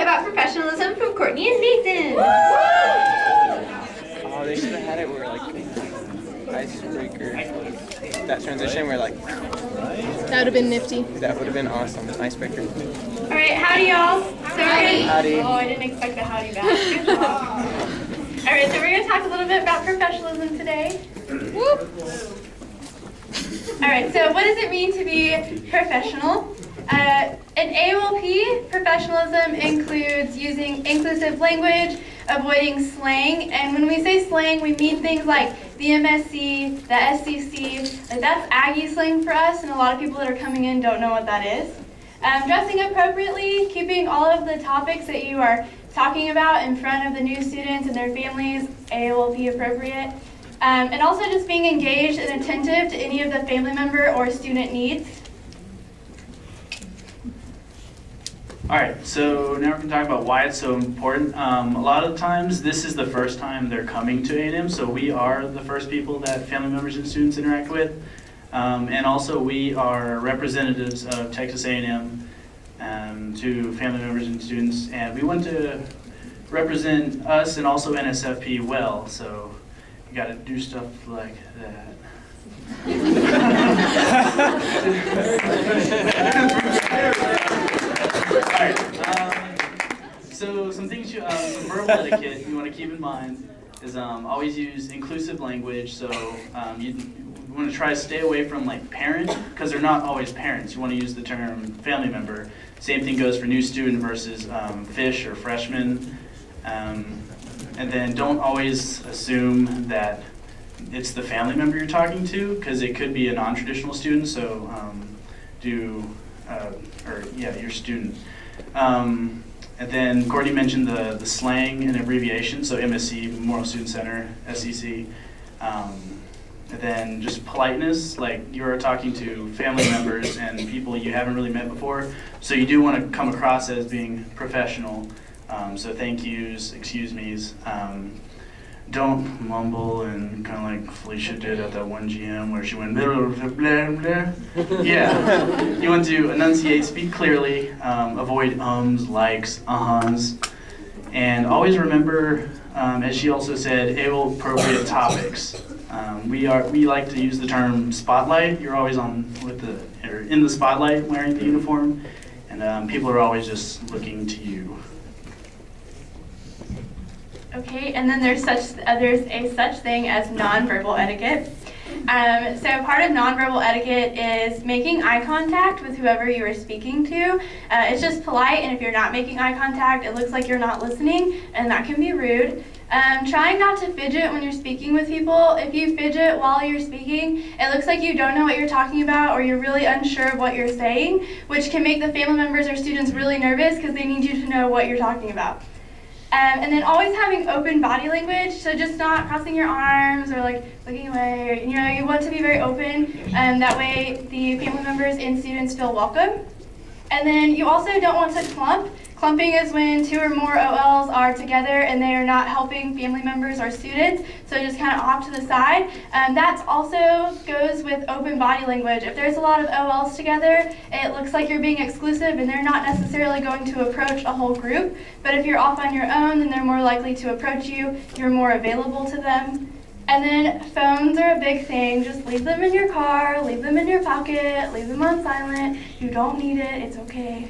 bit about professionalism from Courtney and Nathan. Oh, they should have had it where like icebreaker. That transition where like That would have been nifty. that would have been awesome. Icebreaker. All right, howdy y'all. Howdy. Oh, I didn't expect the howdy back. Good job. All right, so we're going to talk a little bit about professionalism today. Whoop. All right, so what does it mean to be professional? In AOLP, professionalism includes using inclusive language, avoiding slang, and when we say slang, we mean things like the MSC, the SCC, like that's Aggie slang for us, and a lot of people that are coming in don't know what that is. Dressing appropriately, keeping all of the topics that you are talking about in front of the new students and their families, AOLP appropriate. And also just being engaged and attentive to any of the family member or student needs. All right, so now we're going to talk about why it's so important. A lot of times, this is the first time they're coming to A&M, so we are the first people that family members and students interact with. And also, we are representatives of Texas A&M to family members and students, and we want to represent us and also NSFP well, so you got to do stuff like that. Alright, so some things, some verbal etiquette you want to keep in mind is always use inclusive language. So you want to try to stay away from like parent, because they're not always parents. You want to use the term family member. Same thing goes for new student versus fish or freshman. And then don't always assume that it's the family member you're talking to, because it could be a non-traditional student. So your student. And then Courtney mentioned the slang and abbreviation, so MSC, Memorial Student Center, SEC. And then just politeness, like you're talking to family members and people you haven't really met before, so you do want to come across as being professional. So thank yous, excuse me's. Don't mumble and kind of like Felicia did at that one GM where she went blah, blah, blah, blah. Yeah, you want to enunciate, speak clearly, avoid ums, likes, uh-huhs, and always remember, as she also said, able appropriate topics. We like to use the term spotlight. You're always in the spotlight wearing the uniform, and people are always just looking to you. Okay, and then there's a such thing as nonverbal etiquette. So part of nonverbal etiquette is making eye contact with whoever you are speaking to. It's just polite, and if you're not making eye contact, it looks like you're not listening, and that can be rude. Trying not to fidget when you're speaking with people. If you fidget while you're speaking, it looks like you don't know what you're talking about, or you're really unsure of what you're saying, which can make the family members or students really nervous because they need you to know what you're talking about. And then always having open body language, so just not crossing your arms or like looking away. Or, you want to be very open, that way the family members and students feel welcome. And then you also don't want to clump. Clumping is when two or more OLs are together and they are not helping family members or students, so just kind of off to the side. That also goes with open body language. If there's a lot of OLs together, it looks like you're being exclusive and they're not necessarily going to approach a whole group. But if you're off on your own, then they're more likely to approach you. You're more available to them. And then phones are a big thing. Just leave them in your car, leave them in your pocket, leave them on silent. You don't need it, it's okay.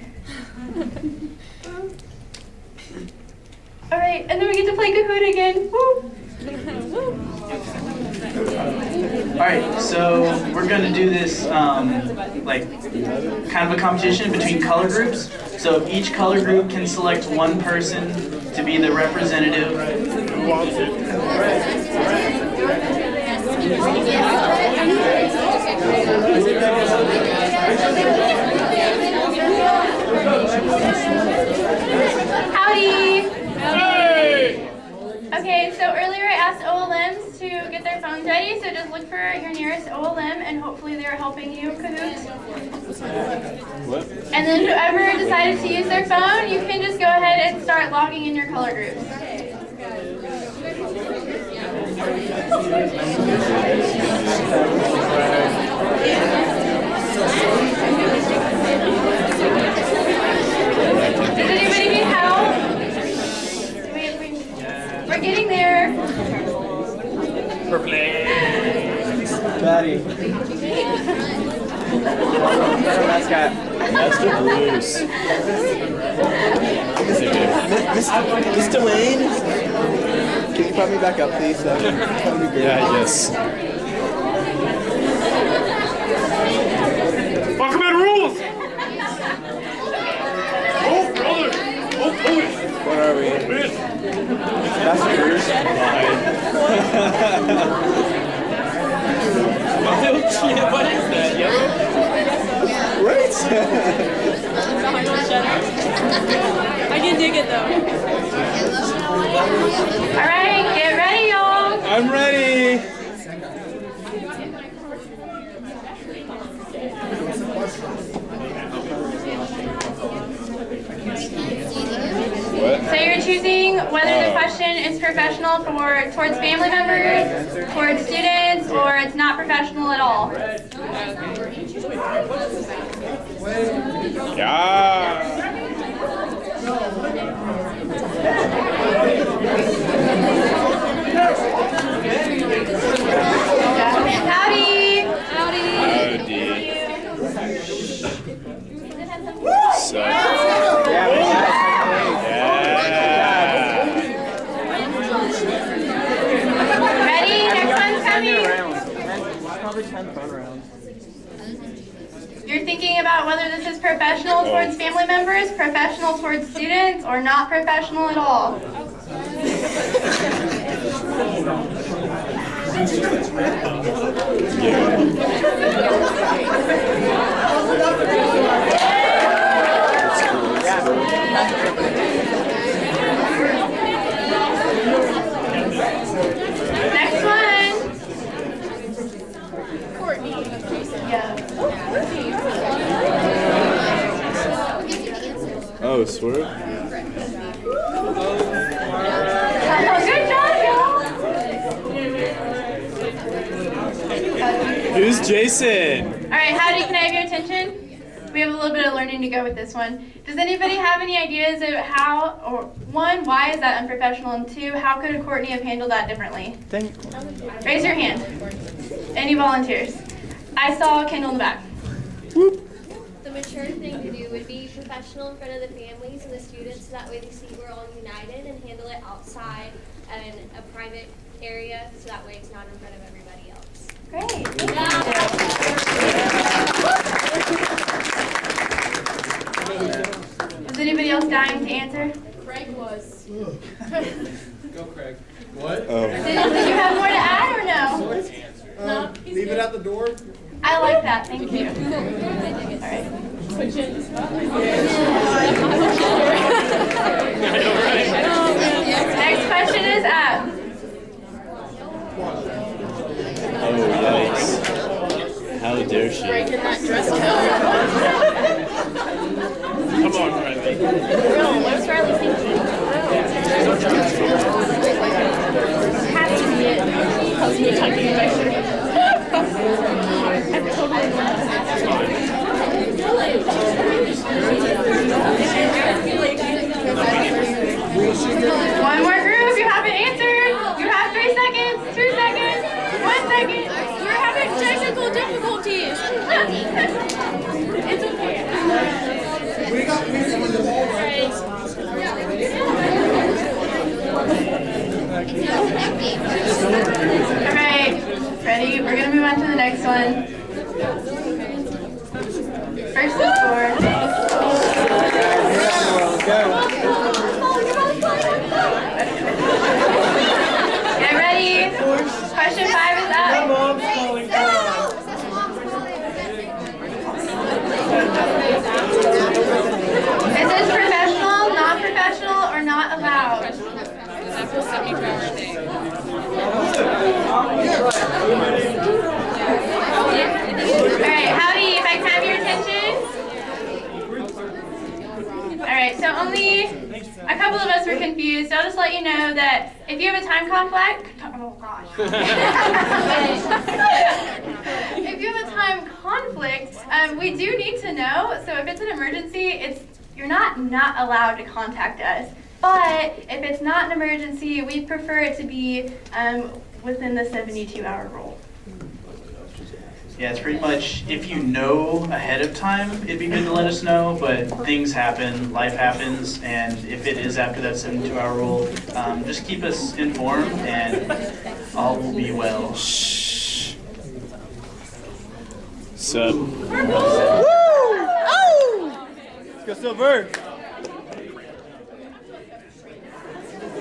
All right, and then we get to play Kahoot again. Woo! All right, so we're going to do this like kind of a competition between color groups. So each color group can select one person to be the representative. Howdy! Hey! Okay, so earlier I asked OLMs to get their phones ready, so just look for your nearest OLM and hopefully they're helping you Kahoot. And then whoever decided to use their phone, you can just go ahead and start logging in your color groups. Does anybody need help? Master Bruce. Mr. Wayne? Can you pop me back up, please? That would be great. Yeah, yes. Aquaman rules! Oh, brother! Oh, police! What are we? Master Bruce? Oh shit, what is that, yellow? Right? I can dig it though. All right, get ready, y'all. I'm ready. So you're choosing whether the question is professional towards family members, towards students, or it's not professional at all. Yeah. Howdy. Howdy. So. Ready? Next one's coming. Probably 10 fun rounds. You're thinking about whether this is professional towards family members, professional towards students, or not professional at all. Next one. Courtney. Yeah. Oh, swerve? Oh, good job, y'all. Who's Jason? All right, Howdy, can I have your attention? We have a little bit of learning to go with this one. Does anybody have any ideas of how, or one, why is that unprofessional, and two, how could Courtney have handled that differently? Raise your hand. Any volunteers? I saw Kendall in the back. The mature thing to do would be professional in front of the families and the students, so that way they see we're all united, and handle it outside in a private area, so that way it's not in front of everybody else. Great. Was anybody else dying to answer? Craig was. Go, Craig. Oh. Did you have more to add or no? No, Leave it at the door. I like that, thank you. All right. Next question is up. Oh, yikes. How dare she? Breaking that dress code. Come on, Riley. No, what's Riley thinking? Has to be it. Because you're tucking in my shirt. I'm totally One more group, you haven't answered. You have 3 seconds, 2 seconds, 1 second. We're having technical difficulties. It's okay. We got music on the wall. All right, ready? We're gonna move on to the next one. First and fourth. Get ready. Question 5 is up. Is this professional, non-professional, or not allowed? That's a 74-hour thing. Alright, Howdy, if I can have your attention. Alright, so only a couple of us were confused. So I'll just let you know that if you have a time conflict, oh gosh. If you have a time conflict, we do need to know. So if it's an emergency, you're not allowed to contact us. But if it's not an emergency, we prefer it to be within the 72-hour rule. Yeah, it's pretty much, if you know ahead of time, it'd be good to let us know, but things happen, life happens, and if it is after that 72-hour rule, just keep us informed and all will be well. Sup? Let's go Silver.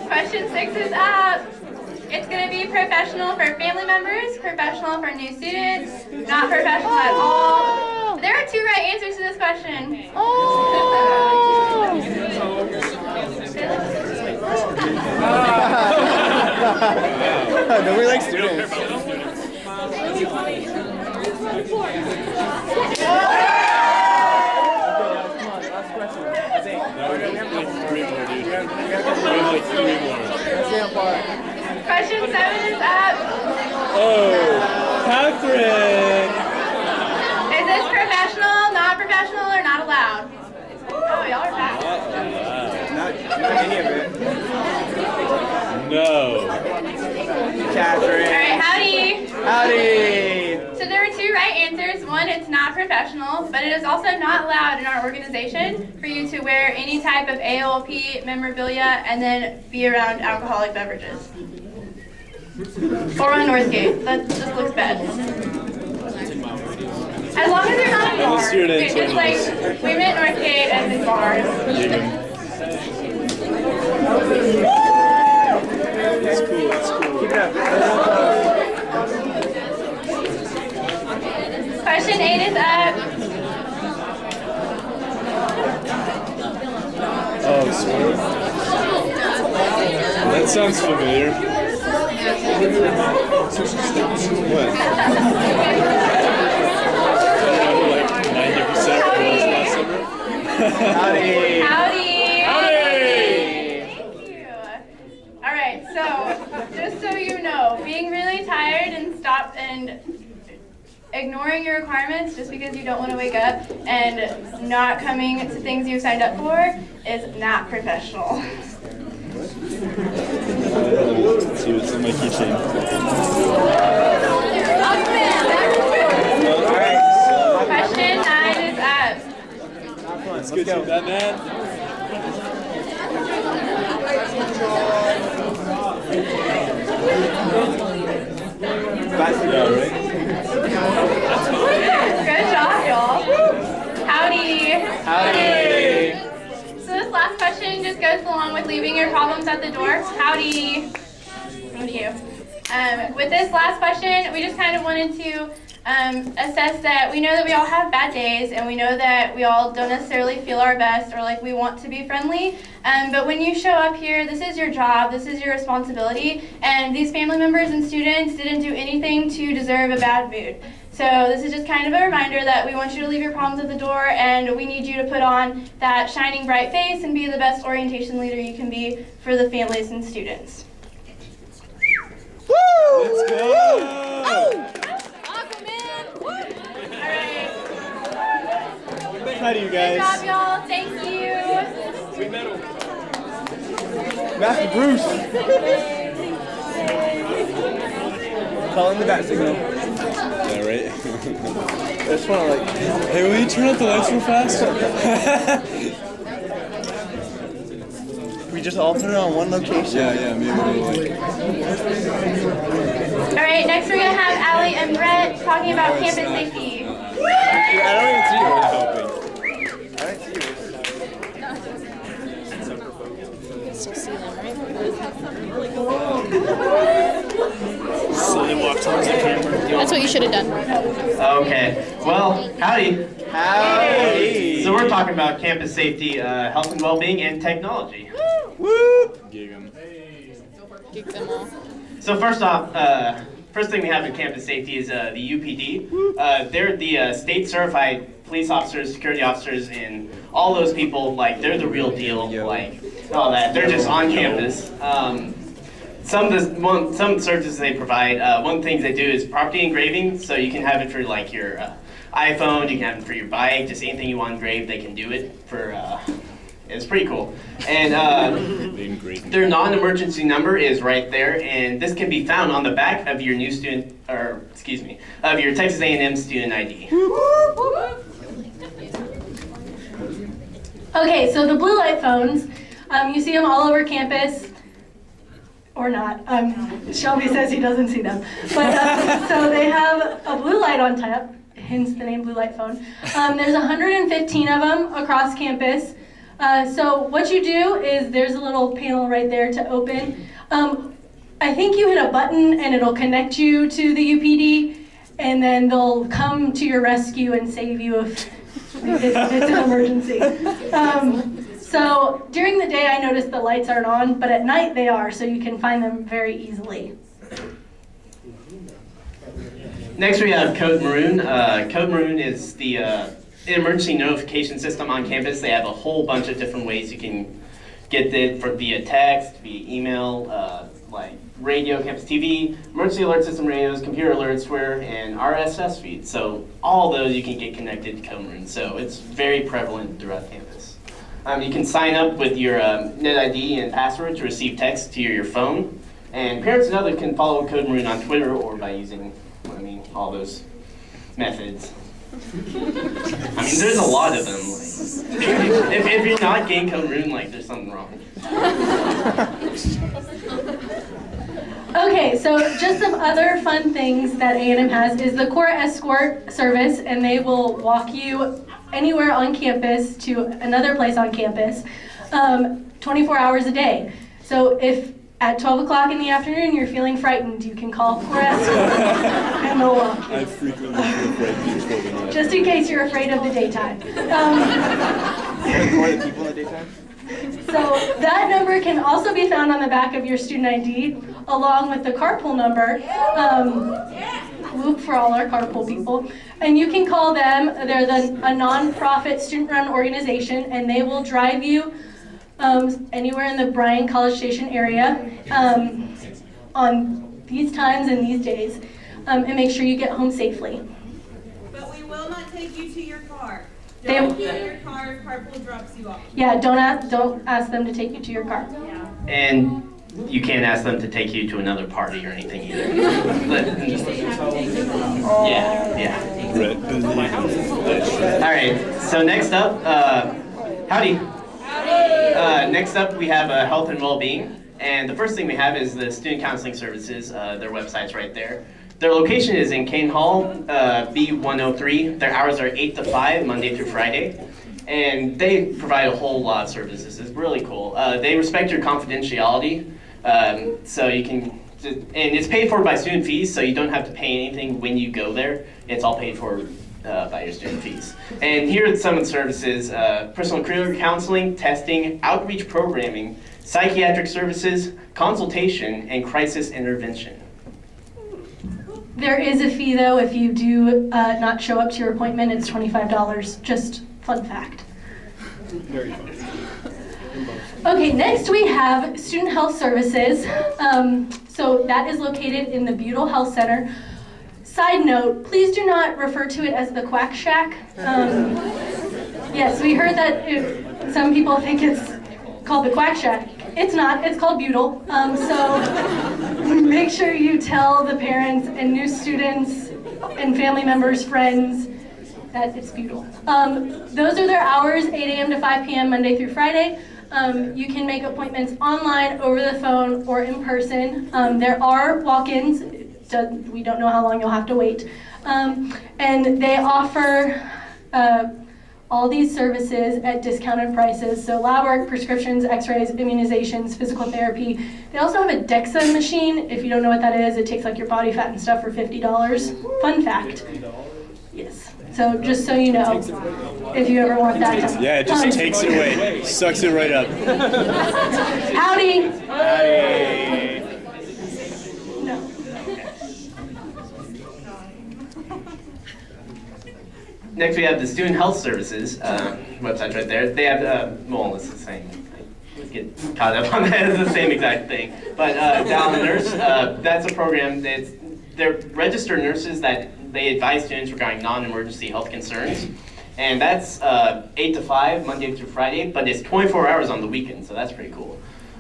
Question 6 is up. It's going to be professional for family members, professional for new students, not professional at all. There are 2 right answers to this question. Nobody likes students. Last question. That's 8. Like 3 more. Question 7 is up. Oh, Catherine! Is this professional, non-professional, or not allowed? Oh, y'all are fast. Not any of it. No. Catherine. All right, howdy. Howdy. So there are 2 right answers. One, it's not professional, but it is also not allowed in our organization for you to wear any type of AOLP memorabilia and then be around alcoholic beverages. Or on Northgate. That just looks bad. As long as they're not in bars. students Just like, we meant Northgate as in bars. It's cool. It's cool. Keep it up. Question 8 is up. Oh, sweet. That sounds familiar. What? I don't know, like 90% of girls last summer. Howdy. Howdy. Howdy! Thank you. All right, so just so you know, being really tired and ignoring your requirements just because you don't want to wake up and not coming to things you signed up for is not professional. Let's see what's in my keychain. Question 9 is up. Let's go, Team Batman. Yeah, right? Good job, y'all. Howdy. Howdy. So this last question just goes along with leaving your problems at the door. Howdy. Thank you. With this last question, we just kind of wanted to assess that we know that we all have bad days and we know that we all don't necessarily feel our best or like we want to be friendly. But when you show up here, this is your job, this is your responsibility, and these family members and students didn't do anything to deserve a bad mood. So this is just kind of a reminder that we want you to leave your problems at the door and we need you to put on that shining bright face and be the best orientation leader you can be for the families and students. Let's go! How do you Good guys? job, y'all. Thank you. Master Bruce. Calling the bat signal. Yeah, right? I just want to like. Hey, will you turn out the lights real fast? We just all put it on one location. Yeah, maybe we'll like. All right, next we're going to have Allie and Brett talking about campus safety. I don't even see yours. Helping. I don't see yours. So they walk towards the camera. That's what you should have done. Okay. Well, howdy. Howdy. So we're talking about campus safety, health and well-being, and technology. Woo! Gig 'em. Geek them all. So first off, first thing we have in campus safety is the UPD. They're the state-certified police officers, security officers, and all those people. Like they're the real deal. Like all that. They're just on campus. Some services they provide. One of the things they do is property engraving. So you can have it for like your iPhone. You can have it for your bike. Just anything you want engraved, they can do it for. It's pretty cool. And their non-emergency number is right there, and this can be found on the back of your new student, or excuse me, of your Texas A&M student ID. Okay, so the blue light phones, you see them all over campus, or not. Shelby says he doesn't see them. But so they have a blue light on top, hence the name blue light phone. There's 115 of them across campus. So what you do is there's a little panel right there to open. I think you hit a button and it'll connect you to the UPD, and then they'll come to your rescue and save you if it's an emergency. So during the day I noticed the lights aren't on, but at night they are, so you can find them very easily. Next we have Code Maroon. Code Maroon is the emergency notification system on campus. They have a whole bunch of different ways you can get it via text, via email, like radio, campus TV, emergency alert system radios, computer alerts, and RSS feeds. So all those you can get connected to Code Maroon. So it's very prevalent throughout campus. You can sign up with your net ID and password to receive text to your phone. And parents and others can follow Code Maroon on Twitter or by using, all those methods. There's a lot of them. If you're not getting Code Maroon, there's something wrong. Okay, so just some other fun things that A&M has is the Core Escort service, and they will walk you anywhere on campus to another place on campus 24 hours a day. So if at 12 o'clock in the afternoon you're feeling frightened, you can call Core Escort and they'll walk you. I frequently feel frightened. Just in case you're afraid of the daytime. More the people in the daytime? So that number can also be found on the back of your student ID, along with the carpool number. Whoop for all our carpool people. And you can call them. They're a nonprofit student-run organization, and they will drive you anywhere in the Bryan College Station area on these times and these days, and make sure you get home safely. But we will not take you to your car. Don't get in your car if carpool drops you off. Yeah, don't ask them to take you to your car. Yeah. And you can't ask them to take you to another party or anything either. Yeah. All right, so next up, howdy. Next up, we have health and well-being. And the first thing we have is the student counseling services. Their website's right there. Their location is in Kane Hall, B103. Their hours are 8 to 5, Monday through Friday. And they provide a whole lot of services. It's really cool. They respect your confidentiality. So you can, and it's paid for by student fees, so you don't have to pay anything when you go there. It's all paid for by your student fees. And here are some of the services: personal career counseling, testing, outreach programming, psychiatric services, consultation, and crisis intervention. There is a fee though if you do not show up to your appointment. It's $25. Just fun fact. Very fun. Okay, next we have Student Health Services. So that is located in the Butyl Health Center. Side note, please do not refer to it as the Quack Shack. Yes, we heard that some people think it's called the Quack Shack. It's not, it's called Butyl. So make sure you tell the parents and new students and family members, friends, that it's Butyl. Those are their hours, 8 a.m. to 5 p.m. Monday through Friday. You can make appointments online, over the phone, or in person. There are walk-ins. We don't know how long you'll have to wait. And they offer all these services at discounted prices. So lab work, prescriptions, x-rays, immunizations, physical therapy. They also have a DEXA machine. If you don't know what that is, it takes like your body fat and stuff for $50. Fun fact. Yes. So just so you know, if you ever want that. Yeah, it just takes it away. Sucks it right up. Howdy. Howdy. No. Next, we have the Student Health Services website right there. They have, well, it's the same. I get caught up on that. It's the same exact thing. But Down Nurse, that's a program they're registered nurses that they advise students regarding non-emergency health concerns. And that's 8 to 5, Monday through Friday, but it's 24 hours on the weekend, so that's pretty cool.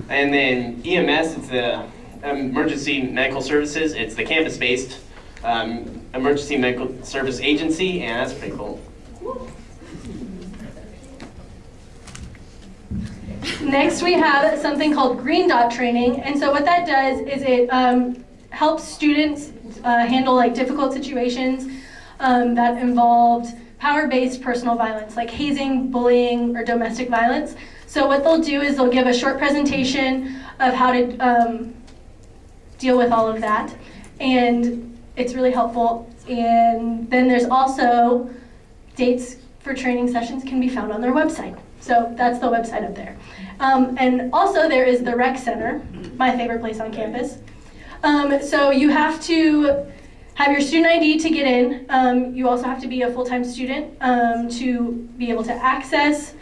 And then EMS, it's the Emergency Medical Services. It's the campus-based emergency medical service agency, and that's pretty cool. Next, we have something called Green Dot Training, and so what that does is it helps students handle like difficult situations that involved power-based personal violence, like hazing, bullying, or domestic violence. So what they'll do is they'll give a short presentation of how to deal with all of that, and it's really helpful. And then there's also dates for training sessions can be found on their website. So that's the website up there. And also there is the rec center, my favorite place on campus. So you have to have your student ID to get in. You also have to be a full-time student to be able to access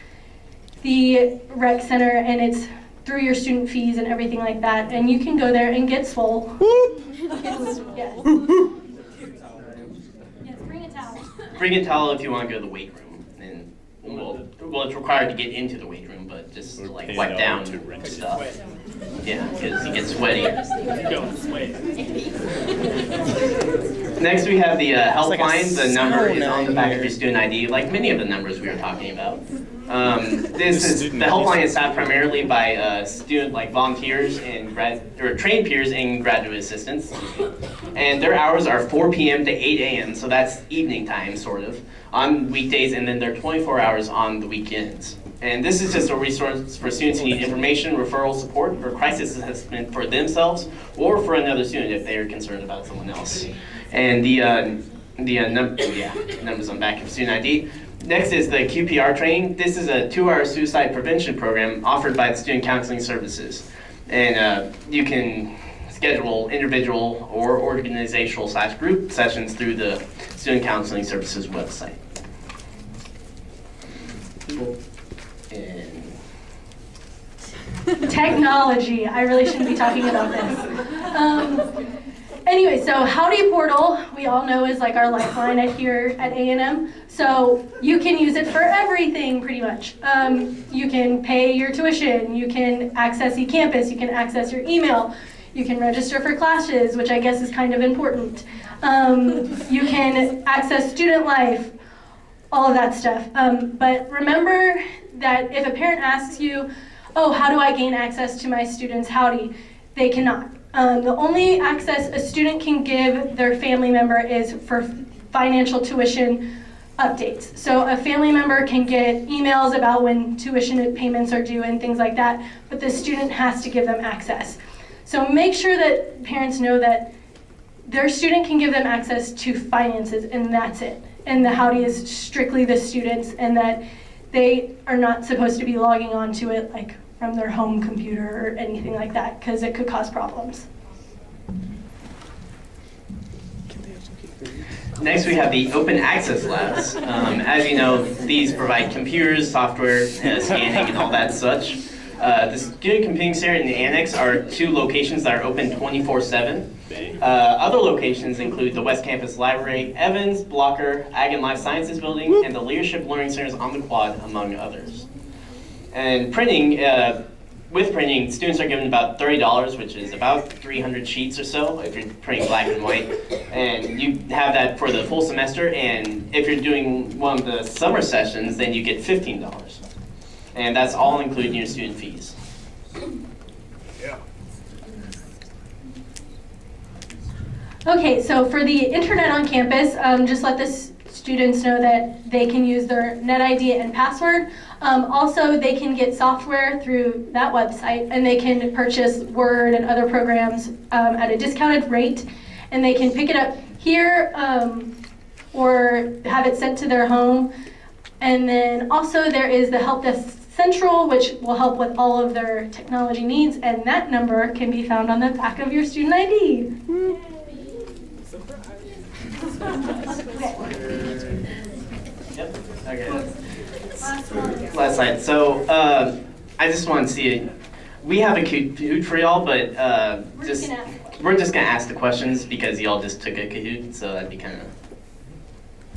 the rec center, and it's through your student fees and everything like that. And you can go there and get swole. Yes. Yes, bring a towel. Bring a towel if you want to go to the weight room. And well, it's required to get into the weight room, but just to like wipe down stuff. Yeah, because you get sweaty. Next, we have the helpline. The number is on the back of your student ID, like many of the numbers we were talking about. The helpline is staffed primarily by student volunteers and trained peers and graduate assistants, and their hours are 4 p.m. to 8 a.m. So that's evening time, sort of, on weekdays, and then they're 24 hours on the weekends. And this is just a resource for students who need information, referral support, or crisis assessment for themselves or for another student if they are concerned about someone else. And numbers on the back of student ID. Next is the QPR training. This is a 2-hour suicide prevention program offered by the Student Counseling Services. And you can schedule individual or organizational/group sessions through the Student Counseling Services website. And Technology. I really shouldn't be talking about this. Anyway, so Howdy Portal, we all know is like our lifeline here at A&M. So you can use it for everything pretty much. You can pay your tuition, you can access eCampus, you can access your email, you can register for classes, which I guess is kind of important. You can access student life, all of that stuff. But remember that if a parent asks you, oh, how do I gain access to my student's Howdy? They cannot. The only access a student can give their family member is for financial tuition updates. So a family member can get emails about when tuition payments are due and things like that, but the student has to give them access. So make sure that parents know that their student can give them access to finances, and that's it. And the Howdy is strictly the students, and that they are not supposed to be logging on to it like from their home computer or anything like that, because it could cause problems. next we have the open access labs. As you know, these provide computers, software, scanning, and all that such. The Student Computing Center and the Annex are 2 locations that are open 24/7. Other locations include the West Campus Library, Evans, Blocker, Ag and Life Sciences Building, and the Leadership Learning Centers on the Quad, among others. And printing, with printing, students are given about $30, which is about 300 sheets or so, if you're printing black and white. And you have that for the full semester, and if you're doing one of the summer sessions, then you get $15. And that's all included in your student fees. Okay, so for the internet on campus, just let the students know that they can use their net ID and password. Also, they can get software through that website, and they can purchase Word and other programs at a discounted rate, and they can pick it up here or have it sent to their home. And then also there is the Help Desk Central, which will help with all of their technology needs, and that number can be found on the back of your student ID. Yep. Okay. Last slide. So I just want to see it. We have a Kahoot for y'all, but we're just gonna ask the questions because y'all just took a Kahoot, so that'd be kind of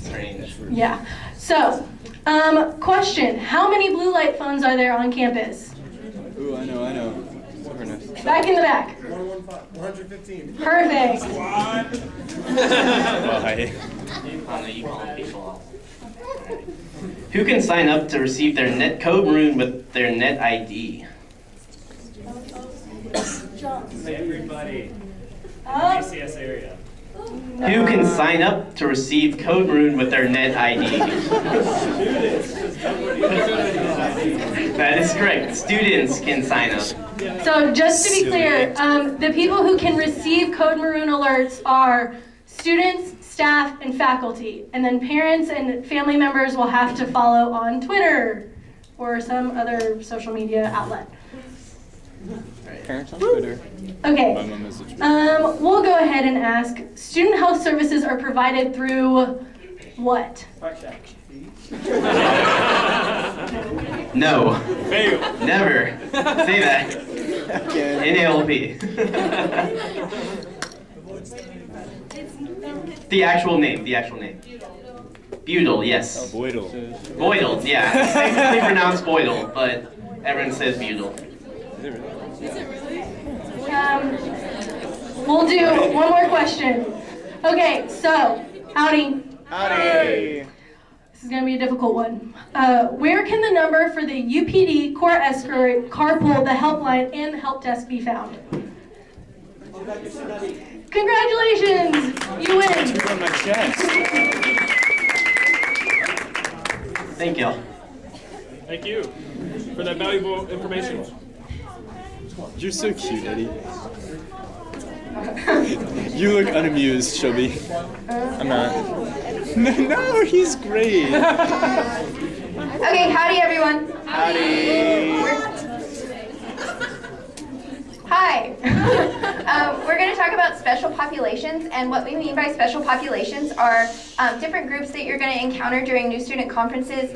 Strange. Yeah. So, question, how many blue light phones are there on campus? Ooh, I know. Super nice. Back in the back. 115. Perfect. Bye. Who can sign up to receive their net code maroon with their net ID? Everybody. Up. area. Who can sign up to receive code maroon with their net ID? That is correct. Students can sign up. So just to be clear, the people who can receive Code Maroon alerts are students, staff, and faculty. And then parents and family members will have to follow on Twitter or some other social media outlet. Parents on Twitter. Okay. My mom is a We'll go ahead and ask, student health services are provided through what? No. Fail. Never. Say that. NALP. The actual name. Butyl, yes. Boydle. Boydle, yeah. Technically pronounced Boydle, but everyone says butyl. We'll do one more question. Okay, so, howdy. Howdy. This is going to be a difficult one. Where can the number for the UPD Core Escort Carpool, the helpline, and the help desk be found? Congratulations! You win! On my chest. Thank y'all. Thank you for that valuable information. You're so cute, Eddie. You look unamused, Shelby. I'm not. No, he's great. Okay, howdy everyone. Howdy. Hi. We're going to talk about special populations, and what we mean by special populations are different groups that you're going to encounter during new student conferences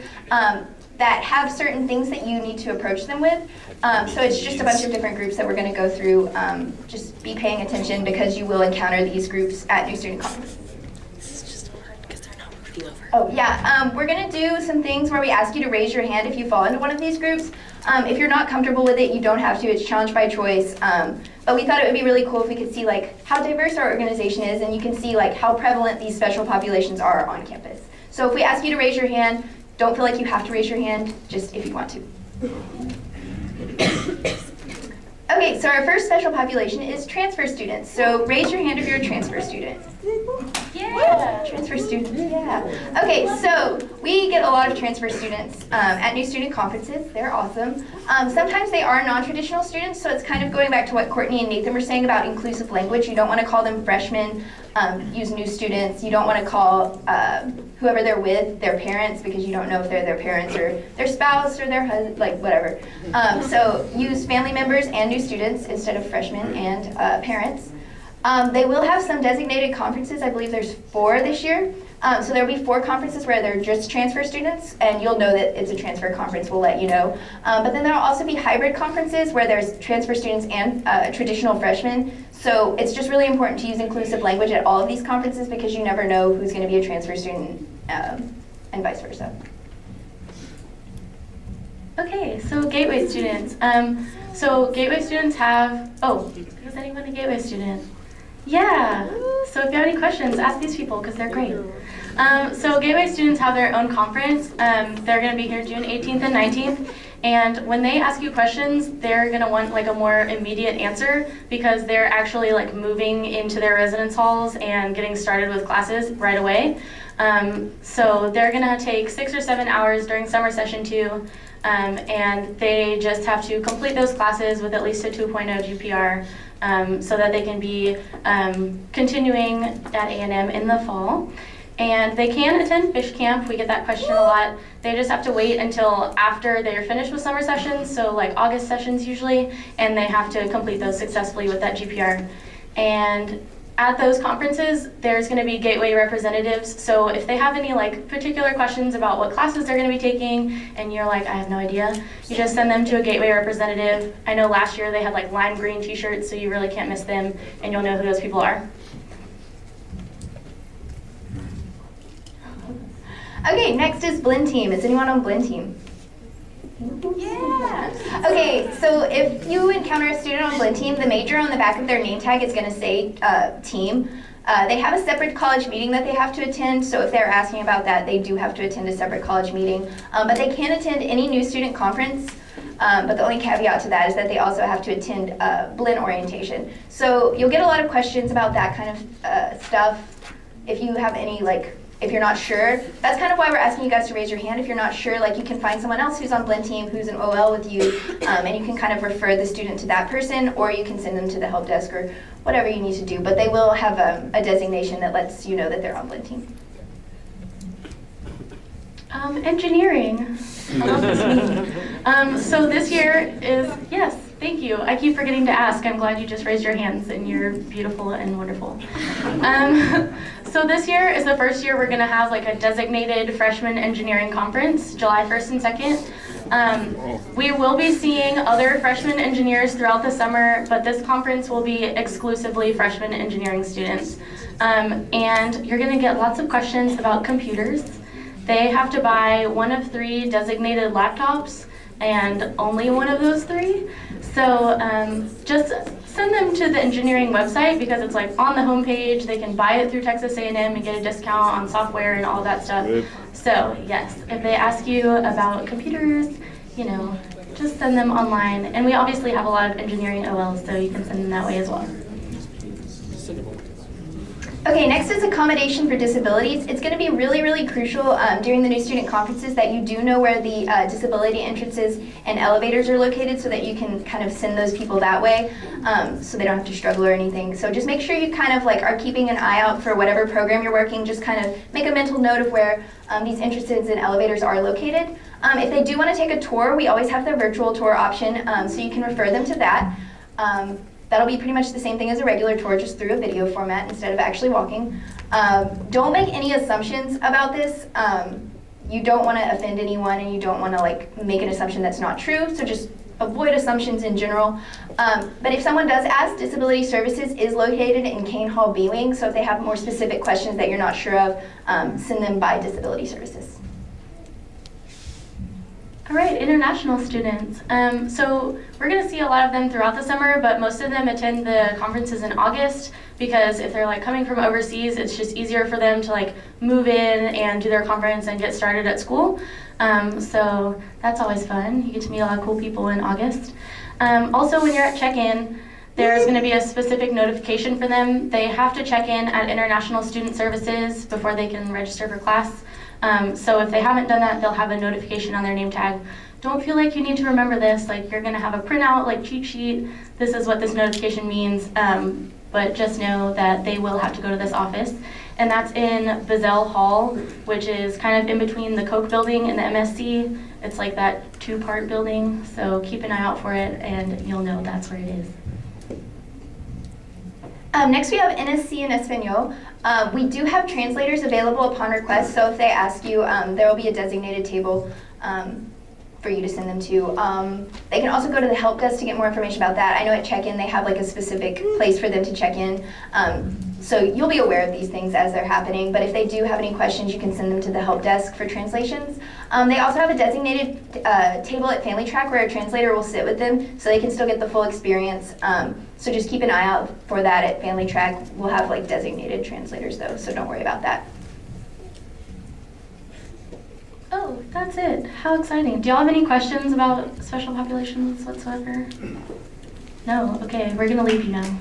that have certain things that you need to approach them with. So it's just a bunch of different groups that we're going to go through. Just be paying attention because you will encounter these groups at new student conferences. Oh, yeah. We're going to do some things where we ask you to raise your hand if you fall into one of these groups. If you're not comfortable with it, you don't have to. It's challenge by choice. But we thought it would be really cool if we could see like how diverse our organization is, and you can see like how prevalent these special populations are on campus. So if we ask you to raise your hand, don't feel like you have to raise your hand, just if you want to. Okay, so our first special population is transfer students. So raise your hand if you're a transfer student. Yeah, transfer students, yeah. Okay, so we get a lot of transfer students at new student conferences. They're awesome. Sometimes they are non-traditional students, so it's kind of going back to what Courtney and Nathan were saying about inclusive language. You don't want to call them freshmen, use new students. You don't want to call whoever they're with their parents because you don't know if they're their parents or their spouse or their husband, like whatever. So use family members and new students instead of freshmen and parents. They will have some designated conferences. I believe there's 4 this year. So there'll be 4 conferences where they're just transfer students, and you'll know that it's a transfer conference. We'll let you know. But then there'll also be hybrid conferences where there's transfer students and traditional freshmen. So it's just really important to use inclusive language at all of these conferences because you never know who's going to be a transfer student and vice versa. Okay, so Gateway students. So Gateway students have, is anyone a Gateway student? Yeah, so if you have any questions, ask these people because they're great. So Gateway students have their own conference. They're going to be here June 18th and 19th. And when they ask you questions, they're going to want like a more immediate answer because they're actually like moving into their residence halls and getting started with classes right away. So they're going to take 6 or 7 hours during summer session 2. And they just have to complete those classes with at least a 2.0 GPR so that they can be continuing at A&M in the fall. And they can attend fish camp. We get that question a lot. They just have to wait until after they're finished with summer sessions, so like August sessions usually, and they have to complete those successfully with that GPR. And at those conferences, there's going to be Gateway representatives, so if they have any like particular questions about what classes they're going to be taking, and you're like, I have no idea, you just send them to a Gateway representative. I know last year they had like lime green t-shirts, so you really can't miss them, and you'll know who those people are. Okay, next is blend team. Is anyone on blend team? Yeah. Okay, so if you encounter a student on blend team, the major on the back of their name tag is going to say team. They have a separate college meeting that they have to attend, so if they're asking about that, they do have to attend a separate college meeting. But they can attend any new student conference, but the only caveat to that is that they also have to attend blend orientation. So you'll get a lot of questions about that kind of stuff. If you have any, if you're not sure, that's kind of why we're asking you guys to raise your hand. If you're not sure, you can find someone else who's on blend team, who's an OL with you, and you can kind of refer the student to that person, or you can send them to the help desk or whatever you need to do. But they will have a designation that lets you know that they're on blend team. Engineering. I love this. So this year is, yes, thank you. I keep forgetting to ask. I'm glad you just raised your hands and you're beautiful and wonderful. So this year is the first year we're going to have a designated freshman engineering conference, July 1st and 2nd. We will be seeing other freshman engineers throughout the summer, but this conference will be exclusively freshman engineering students. And you're going to get lots of questions about computers. They have to buy one of 3 designated laptops, and only one of those 3. So just send them to the engineering website because it's on the homepage. They can buy it through Texas A&M and get a discount on software and all that stuff. So yes, if they ask you about computers, just send them online. And we obviously have a lot of engineering OLs, so you can send them that way as well. Okay, next is accommodation for disabilities. It's going to be really, really crucial during the new student conferences that you do know where the disability entrances and elevators are located so that you can kind of send those people that way so they don't have to struggle or anything. So just make sure you kind of are keeping an eye out for whatever program you're working. Just kind of make a mental note of where these entrances and elevators are located. If they do want to take a tour, we always have the virtual tour option, so you can refer them to that. That'll be pretty much the same thing as a regular tour, just through a video format instead of actually walking. Don't make any assumptions about this. You don't want to offend anyone, and you don't want to make an assumption that's not true, so just avoid assumptions in general. But if someone does ask, Disability Services is located in Kane Hall B-Wing, so if they have more specific questions that you're not sure of, send them by Disability Services. All right, international students. So we're going to see a lot of them throughout the summer, but most of them attend the conferences in August because if they're coming from overseas, it's just easier for them to move in and do their conference and get started at school. So that's always fun. You get to meet a lot of cool people in August. Also, when you're at check-in, there's going to be a specific notification for them. They have to check in at International Student Services before they can register for class. So if they haven't done that, they'll have a notification on their name tag. Don't feel like you need to remember this. You're going to have a printout, cheat sheet. This is what this notification means. But just know that they will have to go to this office. And that's in Bazell Hall, which is kind of in between the Koch building and the MSC. It's that 2-part building. So keep an eye out for it, and you'll know that's where it is. Next we have NSC and Espanol. We do have translators available upon request, so if they ask you, there will be a designated table for you to send them to. They can also go to the help desk to get more information about that. I know at check-in they have a specific place for them to check in, so you'll be aware of these things as they're happening, but if they do have any questions, you can send them to the help desk for translations. They also have a designated table at Family Track where a translator will sit with them so they can still get the full experience. So just keep an eye out for that at Family Track. We'll have designated translators though, so don't worry about that. Oh, that's it. How exciting. Do y'all have any questions about special populations whatsoever? No? Okay, we're going to leave you now.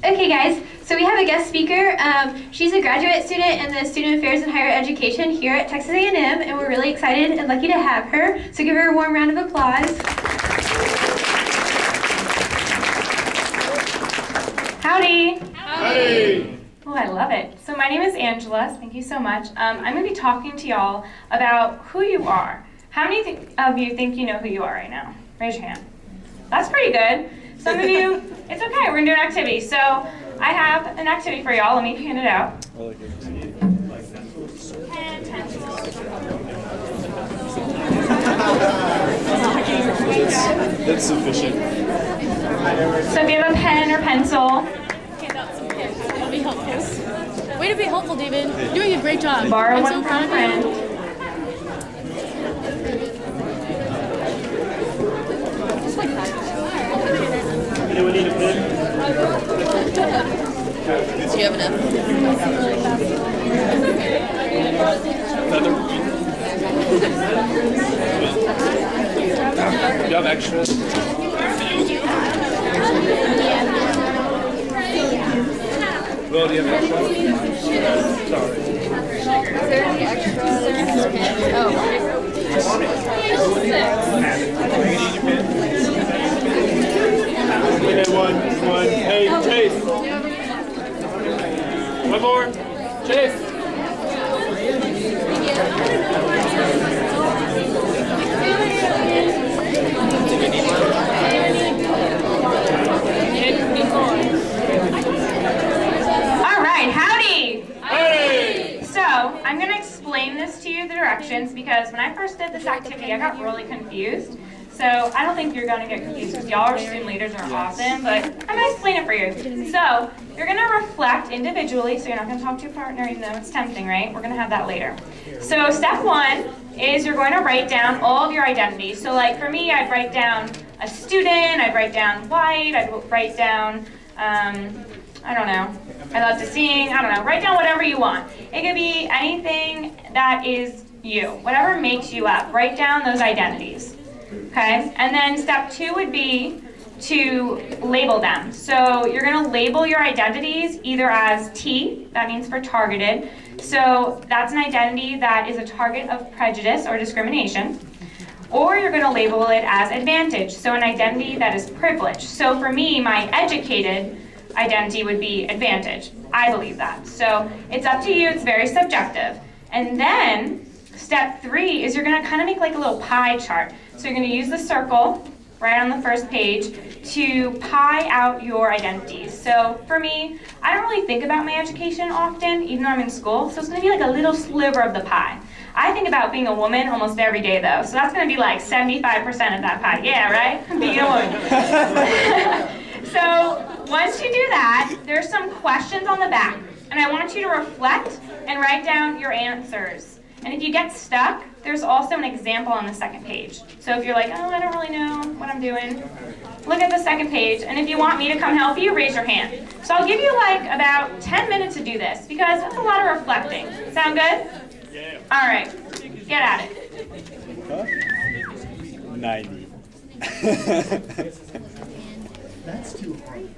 Okay guys, so we have a guest speaker. She's a graduate student in the Student Affairs and Higher Education here at Texas A&M, and we're really excited and lucky to have her. So give her a warm round of applause. Howdy. Howdy. Oh, I love it. So my name is Angela. Thank you so much. I'm going to be talking to y'all about who you are. How many of you think you know who you are right now? Raise your hand. That's pretty good. Some of you, it's okay. We're going to do an activity. So I have an activity for y'all. Let me hand it out. Pen, pencil. That's sufficient. So if you have a pen or pencil, Hand out some pins. That'll be helpful. Way to be helpful, David. You're doing a great job. borrow I'm one so from proud a of friend. you. Just like that. Anyone need a pen? Do you have enough? Feather? Do you have extras? Well, do you have extras? Sorry. Is there any extras? Oh. Okay, one. Hey, Chase. One more. Chase. All right, howdy. Hey! So I'm going to explain this to you, the directions, because when I first did this activity, I got really confused. So I don't think you're going to get confused because y'all are student leaders and are awesome, but I'm going to explain it for you. So you're going to reflect individually, so you're not going to talk to your partner, even though it's tempting, right? We're going to have that later. So step one is you're going to write down all of your identities. So like for me, I'd write down a student, I'd write down white, I'd write down, I don't know, I love to sing, I don't know, write down whatever you want. It could be anything that is you, whatever makes you up. Write down those identities. Okay, and then step two would be to label them. So you're going to label your identities either as T, that means for targeted. So that's an identity that is a target of prejudice or discrimination. Or you're going to label it as advantage, so an identity that is privileged. So for me, my educated identity would be advantage. I believe that. So it's up to you, it's very subjective. And then step three is you're going to kind of make like a little pie chart. So you're going to use the circle right on the first page to pie out your identities. So for me, I don't really think about my education often, even though I'm in school. So it's going to be like a little sliver of the pie. I think about being a woman almost every day though. So that's going to be like 75% of that pie. Yeah, right? Being a woman. So once you do that, there's some questions on the back. And I want you to reflect and write down your answers. And if you get stuck, there's also an example on the second page. So if you're like, oh, I don't really know what I'm doing, look at the second page. And if you want me to come help you, raise your hand. So I'll give you like about 10 minutes to do this because it's a lot of reflecting. Sound good? Yeah. All right, get at it. Huh? 90. That's too hard.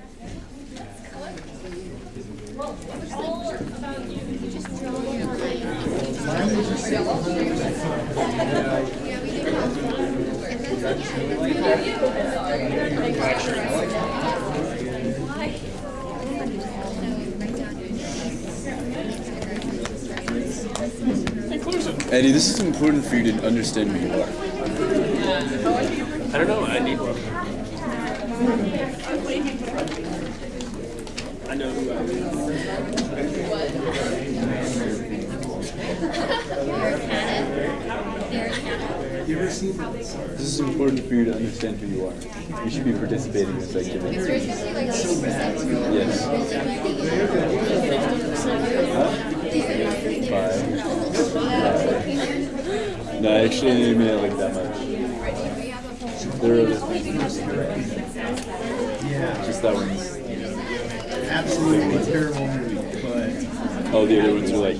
Eddie, this is important for you to understand who you are. I don't know. I need. I know who I am. This is important for you to understand who you are. You should be participating in this activity. Yes. Huh? 5. No, I actually didn't mean it like that much. There are other things. Just that one's Absolutely terrible movie, but oh, the other ones are like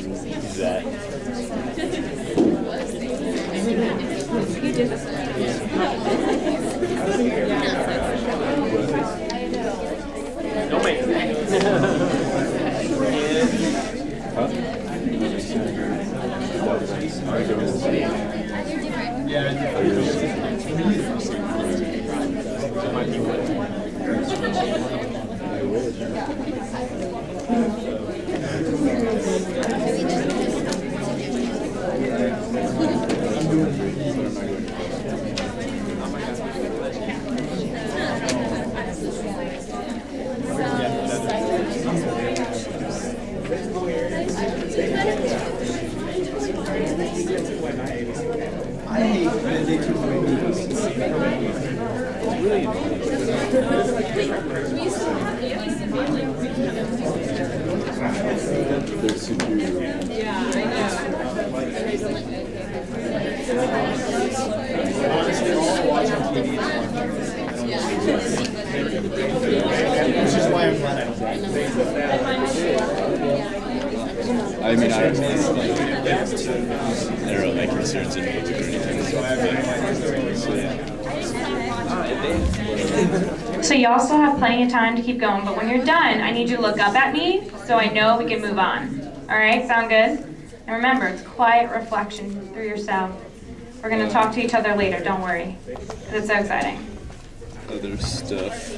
that. No man. Huh? Which is why I'm glad I don't. I mean, I don't there are like concerns in music or anything. So yeah. So y'all still have plenty of time to keep going, but when you're done, I need you to look up at me so I know we can move on. All right, sound good? And remember, it's quiet reflection through yourself. We're gonna talk to each other later, don't worry, because it's so exciting. Other stuff.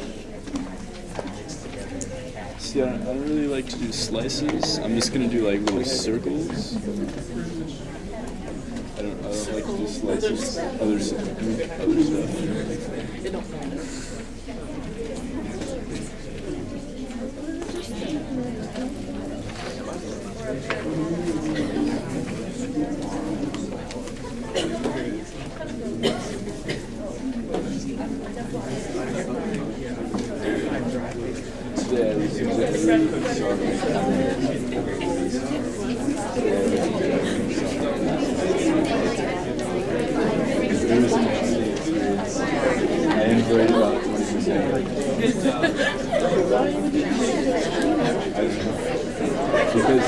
See, I don't really like to do slices. I'm just gonna do like little circles. I don't like to do slices. Other stuff. I enjoyed about 20%. Because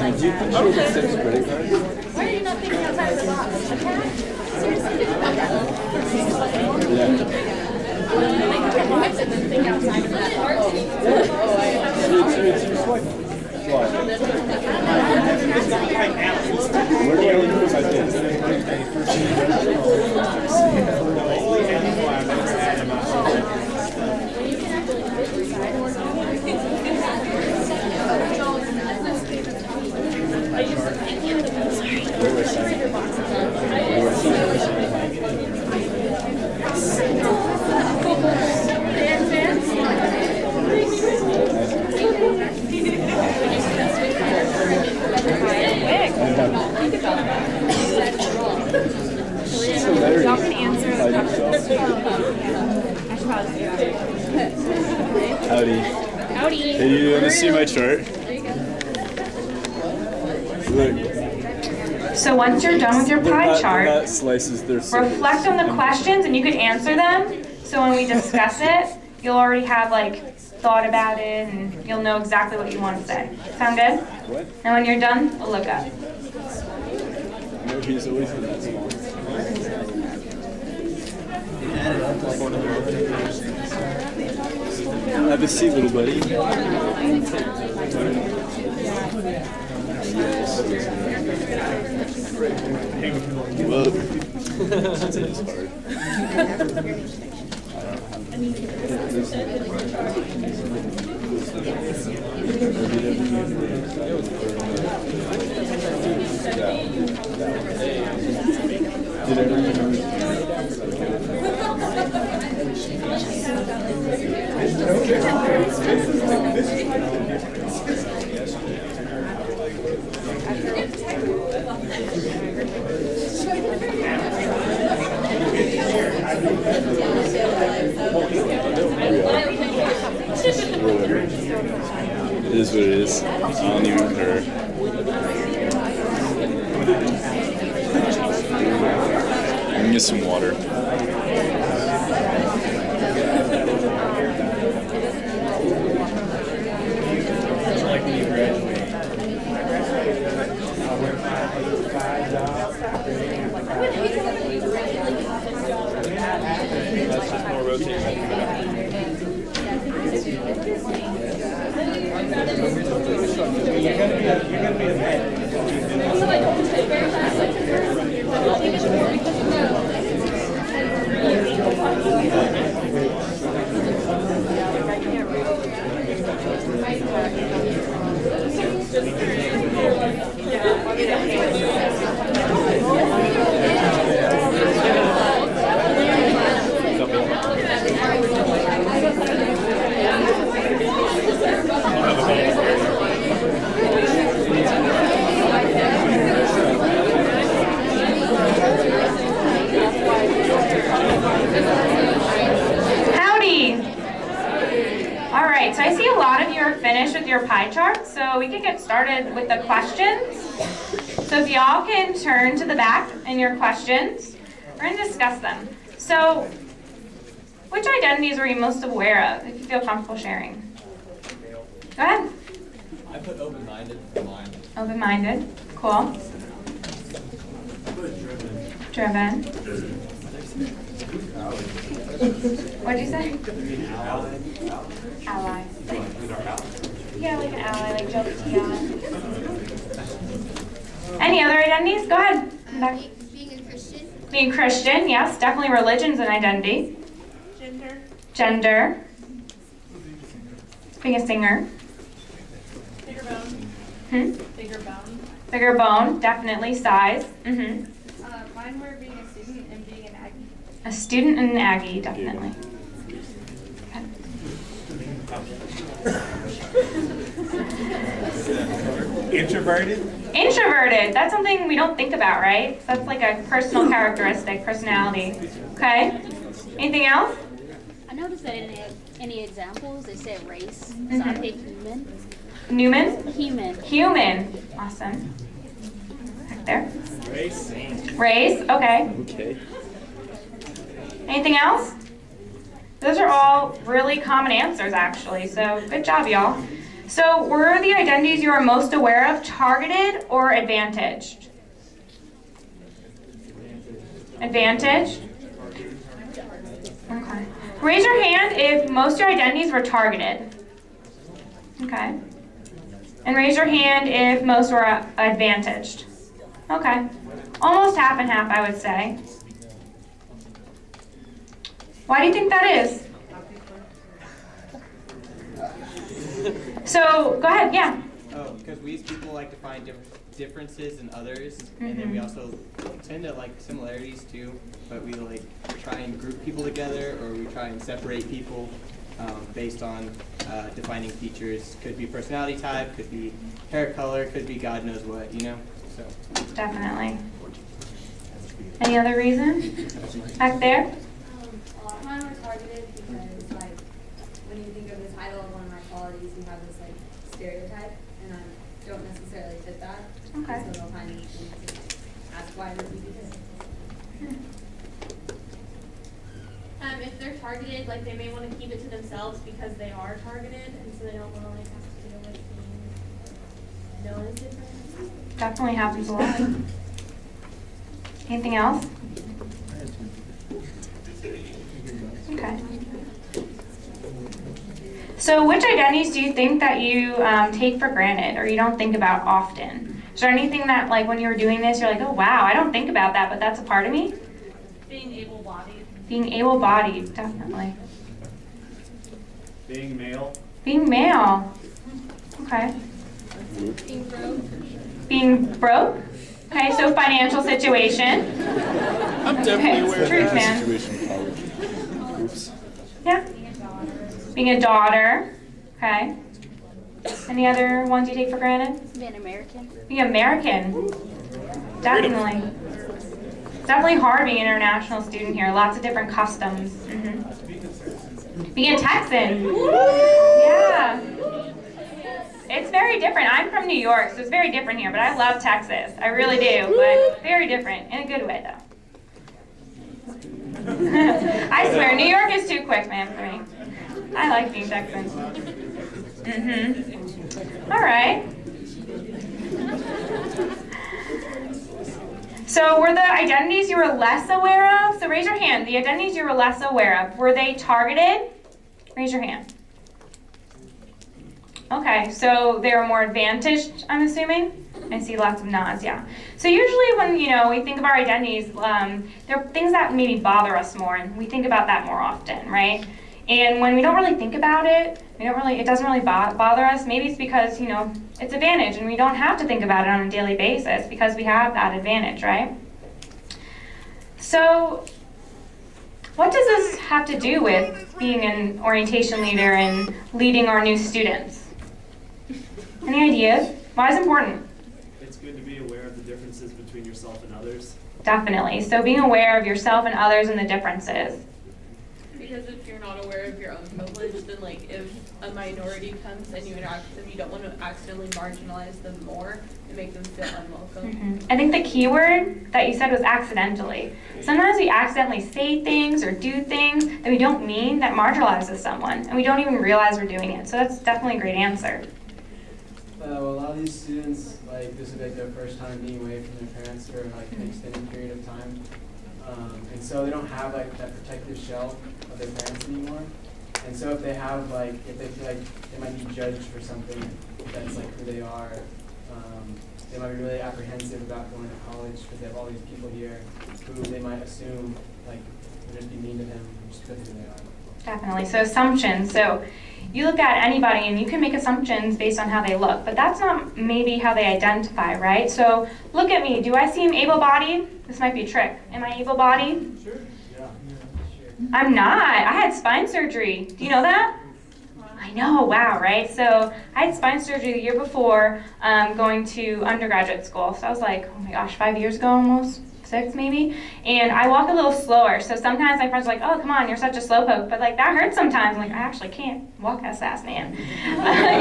did you put your 6 credit cards? Why are you not thinking outside of the box? Seriously, think about that. Yeah. Think outside of that. Where do I look for my kids? Y'all can answer the Howdy. Howdy. Hey, you want to see my chart? Look. So once you're done with your pie chart, They're not slices, they're circles. reflect on the questions and you could answer them. So when we discuss it, you'll already have like thought about it and you'll know exactly what you want to say. Sound good? What? And when you're done, we'll look up. No, he's always been that small. Have a seat, little buddy. Whoa. That is hard. Whatever. It is what it is. I don't even care. I'm gonna get some water. That's just more rotation. so I see a lot of you are finished with your pie charts, so we can get started with the questions. So if y'all can turn to the back in your questions, we're going to discuss them. So, which identities are you most aware of, if you feel comfortable sharing? Go ahead. I put open-minded for mine. Open-minded, cool. Driven. What'd you say? Ally. Yeah, like an ally, like Joe Pizzagate. Any other identities? Go ahead. Being a Christian. Being Christian, yes, definitely religion's an identity. Gender. Gender. Being a singer. Bigger bone. Bigger bone. Bigger bone, definitely. Size. Mine were being a student and being an Aggie. A student and an Aggie, definitely. Introverted? Introverted, that's something we don't think about, right? So that's like a personal characteristic, personality. Okay? Anything else? I noticed that in any examples, they said race. So I picked human. Newman? Human. Human. Awesome. Back there. Race. Race, okay. Okay. Anything else? Those are all really common answers, actually, so good job, y'all. So were the identities you are most aware of targeted or advantaged? Advantaged? Okay. Raise your hand if most of your identities were targeted. Okay. And raise your hand if most were advantaged. Okay. Almost half and half, I would say. Why do you think that is? So, go ahead, yeah. Oh, because we as people like to find differences in others, and then we also tend to like similarities too, but we like try and group people together, or we try and separate people based on defining features. Could be personality type, could be hair color, could be God knows what, you know? So. Definitely. Any other reason? Back there? A lot of mine were targeted because, like, when you think of the title of one of my qualities, you have this, like, stereotype, and I don't necessarily fit that. Okay. So they'll find me to ask why I repeated it. If they're targeted, like they may want to keep it to themselves because they are targeted, and so they don't want to like have to deal with being known as different. Definitely happens a lot. Anything else? Okay. So which identities do you think that you take for granted or you don't think about often? Is there anything that, like, when you were doing this, you're like, oh, wow, I don't think about that, but that's a part of me? Being able-bodied. Being able-bodied, definitely. Being male. Being male. Okay. Being broke. Being broke? Okay, so financial situation. I'm definitely aware of Truth, that man. situation in college. Oops. Yeah. Being a daughter. Okay. Any other ones you take for granted? Being American. Being American. Definitely. It's definitely hard being an international student here. Lots of different customs. Being a Texan. Yeah. It's very different. I'm from New York, so it's very different here, but I love Texas. I really do, but very different. In a good way, though. I swear, New York is too quick, man, for me. I like being Texan. All right. So were the identities you were less aware of? So raise your hand. The identities you were less aware of, were they targeted? Raise your hand. Okay, so they were more advantaged, I'm assuming? I see lots of nods, yeah. So usually when, we think of our identities, there are things that maybe bother us more, and we think about that more often, right? And when we don't really think about it, it doesn't really bother us. Maybe it's because, it's advantage, and we don't have to think about it on a daily basis because we have that advantage, right? So what does this have to do with being an orientation leader and leading our new students? Any ideas? Why is it important? It's good to be aware of the differences between yourself and others. Definitely. So being aware of yourself and others and the differences. because if you're not aware of your own privilege, then like if a minority comes and you interact with them, you don't want to accidentally marginalize them more and make them feel unwelcome. I think the key word that you said was accidentally. Sometimes we accidentally say things or do things that we don't mean that marginalizes someone, and we don't even realize we're doing it. So that's definitely a great answer. Well, a lot of these students, like, this is like their first time being away from their parents for like an extended period of time. And so they don't have like that protective shell of their parents anymore. And so if they have like, if they feel like they might be judged for something that's like who they are, they might be really apprehensive about going to college because they have all these people here who they might assume like would just be mean to them just because of who they are. Definitely. So assumptions. So you look at anybody and you can make assumptions based on how they look, but that's not maybe how they identify, right? So look at me. Do I seem able-bodied? This might be a trick. Am I able-bodied? Sure. Yeah. I'm not. I had spine surgery. Do you know that? I know. Wow, right? So I had spine surgery the year before going to undergraduate school. So I was like, oh my gosh, 5 years ago almost. 6 maybe, and I walk a little slower, so sometimes my friends are like, oh come on, you're such a slowpoke, but like that hurts sometimes. I'm like, I actually can't walk as fast, man.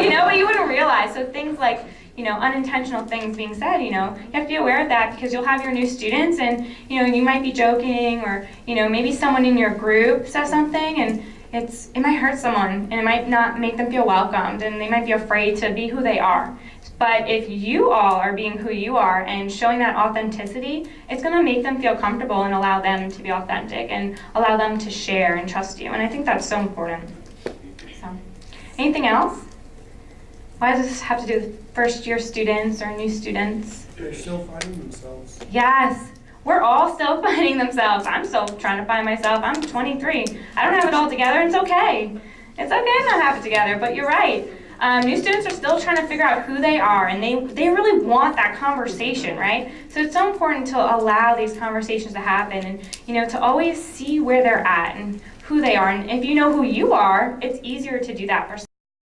You know, but you wouldn't realize. So things like, you know, unintentional things being said, you know, you have to be aware of that because you'll have your new students and, you know, you might be joking or, you know, maybe someone in your group says something and it might hurt someone and it might not make them feel welcomed and they might be afraid to be who they are. But if you all are being who you are and showing that authenticity, it's going to make them feel comfortable and allow them to be authentic and allow them to share and trust you. And I think that's so important. So, anything else? Why does this have to do with first-year students or new students? They're still finding themselves. Yes. We're all still finding themselves. I'm still trying to find myself. I'm 23. I don't have it all together. It's okay. It's okay to not have it together, but you're right. New students are still trying to figure out who they are, and they really want that conversation, right? So it's so important to allow these conversations to happen and, you know, to always see where they're at and who they are. And if you know who you are, it's easier to do that for